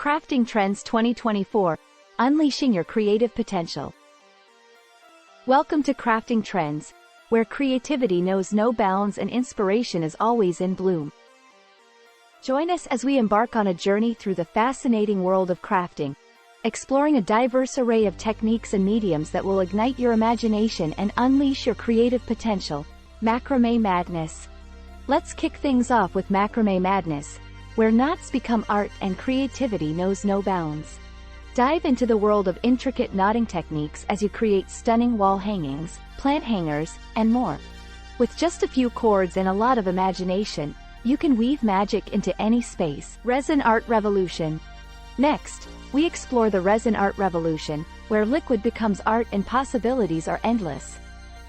Crafting Trends 2024, Unleashing Your Creative Potential. Welcome to Crafting Trends, where creativity knows no bounds and inspiration is always in bloom. Join us as we embark on a journey through the fascinating world of crafting, exploring a diverse array of techniques and mediums that will ignite your imagination and unleash your creative potential. Macrame Madness. Let's kick things off with Macrame Madness, where knots become art and creativity knows no bounds. Dive into the world of intricate knotting techniques as you create stunning wall hangings, plant hangers, and more. With just a few cords and a lot of imagination, you can weave magic into any space. Resin Art Revolution. Next, we explore the Resin Art Revolution, where liquid becomes art and possibilities are endless.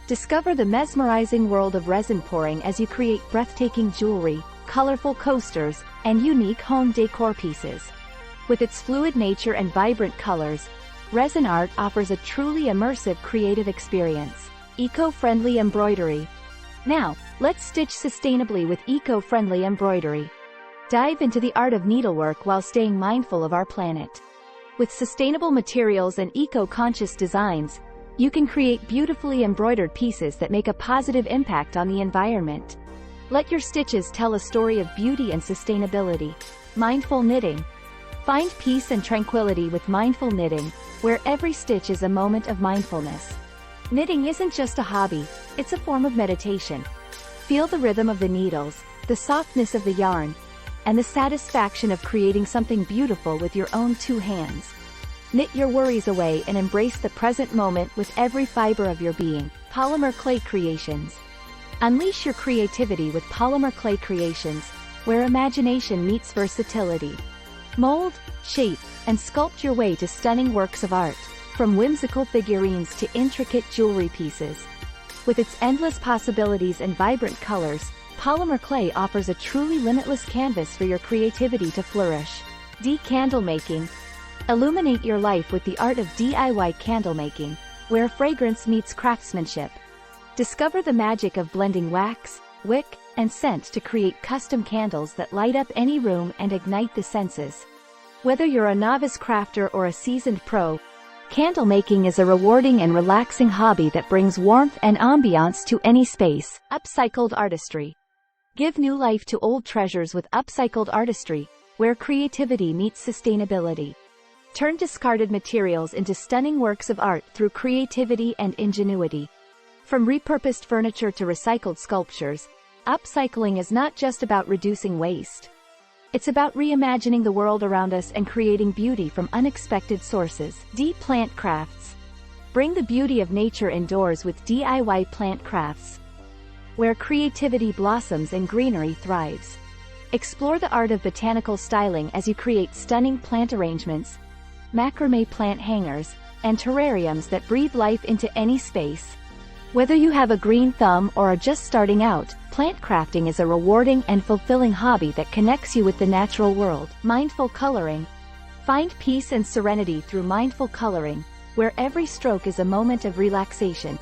Discover the mesmerizing world of resin pouring as you create breathtaking jewelry, colorful coasters, and unique home decor pieces. With its fluid nature and vibrant colors, resin art offers a truly immersive creative experience. Eco-friendly embroidery. Now, let's stitch sustainably with eco-friendly embroidery. Dive into the art of needlework while staying mindful of our planet. With sustainable materials and eco-conscious designs, you can create beautifully embroidered pieces that make a positive impact on the environment. Let your stitches tell a story of beauty and sustainability. Mindful knitting. Find peace and tranquility with mindful knitting, where every stitch is a moment of mindfulness. Knitting isn't just a hobby, it's a form of meditation. Feel the rhythm of the needles, the softness of the yarn, and the satisfaction of creating something beautiful with your own two hands. Knit your worries away and embrace the present moment with every fiber of your being. Polymer clay creations. Unleash your creativity with polymer clay creations, where imagination meets versatility. Mold, shape, and sculpt your way to stunning works of art, from whimsical figurines to intricate jewelry pieces. With its endless possibilities and vibrant colors, polymer clay offers a truly limitless canvas for your creativity to flourish. Candle making. Illuminate your life with the art of DIY candle making, where fragrance meets craftsmanship. Discover the magic of blending wax, wick, and scent to create custom candles that light up any room and ignite the senses. Whether you're a novice crafter or a seasoned pro, candle making is a rewarding and relaxing hobby that brings warmth and ambiance to any space. Upcycled Artistry. Give new life to old treasures with Upcycled Artistry, where creativity meets sustainability. Turn discarded materials into stunning works of art through creativity and ingenuity. From repurposed furniture to recycled sculptures, upcycling is not just about reducing waste. It's about reimagining the world around us and creating beauty from unexpected sources. Plant crafts. Bring the beauty of nature indoors with DIY plant crafts, where creativity blossoms and greenery thrives. Explore the art of botanical styling as you create stunning plant arrangements, macrame plant hangers, and terrariums that breathe life into any space. Whether you have a green thumb or are just starting out, plant crafting is a rewarding and fulfilling hobby that connects you with the natural world. Mindful coloring. Find peace and serenity through mindful coloring, where every stroke is a moment of relaxation.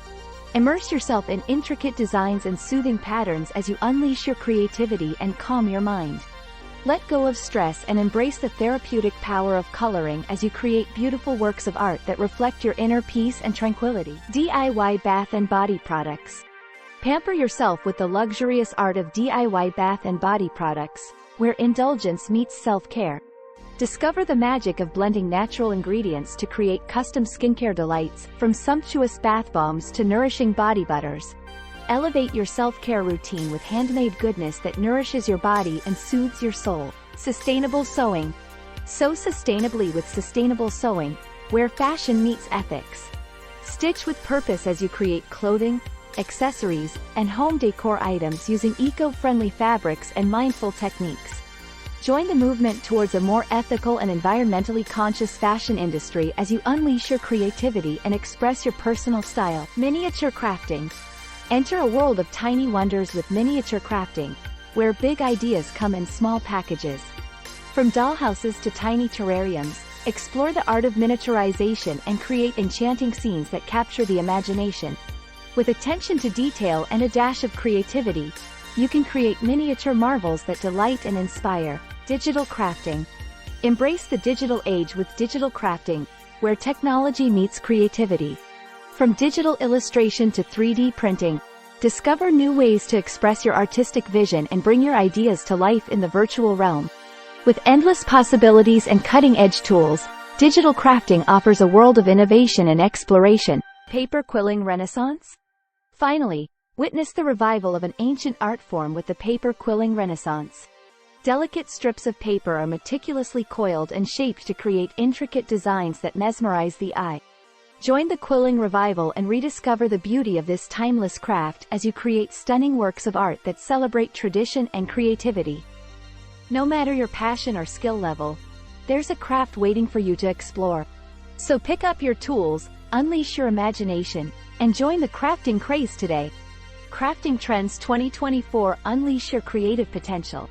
Immerse yourself in intricate designs and soothing patterns as you unleash your creativity and calm your mind. Let go of stress and embrace the therapeutic power of coloring as you create beautiful works of art that reflect your inner peace and tranquility. DIY bath and body products. Pamper yourself with the luxurious art of DIY bath and body products, where indulgence meets self-care. Discover the magic of blending natural ingredients to create custom skincare delights, from sumptuous bath bombs to nourishing body butters. Elevate your self-care routine with handmade goodness that nourishes your body and soothes your soul. Sustainable sewing. Sew sustainably with sustainable sewing, where fashion meets ethics. Stitch with purpose as you create clothing, accessories, and home decor items using eco-friendly fabrics and mindful techniques. Join the movement towards a more ethical and environmentally conscious fashion industry as you unleash your creativity and express your personal style. Miniature crafting. Enter a world of tiny wonders with miniature crafting, where big ideas come in small packages. From dollhouses to tiny terrariums, explore the art of miniaturization and create enchanting scenes that capture the imagination. With attention to detail and a dash of creativity, you can create miniature marvels that delight and inspire. Digital crafting. Embrace the digital age with digital crafting, where technology meets creativity. From digital illustration to 3D printing, discover new ways to express your artistic vision and bring your ideas to life in the virtual realm. With endless possibilities and cutting-edge tools, digital crafting offers a world of innovation and exploration. Paper quilling renaissance? Finally, witness the revival of an ancient art form with the paper quilling renaissance. Delicate strips of paper are meticulously coiled and shaped to create intricate designs that mesmerize the eye. Join the quilling revival and rediscover the beauty of this timeless craft as you create stunning works of art that celebrate tradition and creativity. No matter your passion or skill level, there's a craft waiting for you to explore. So pick up your tools, unleash your imagination, and join the crafting craze today. Crafting Trends 2024. Unleash your creative potential.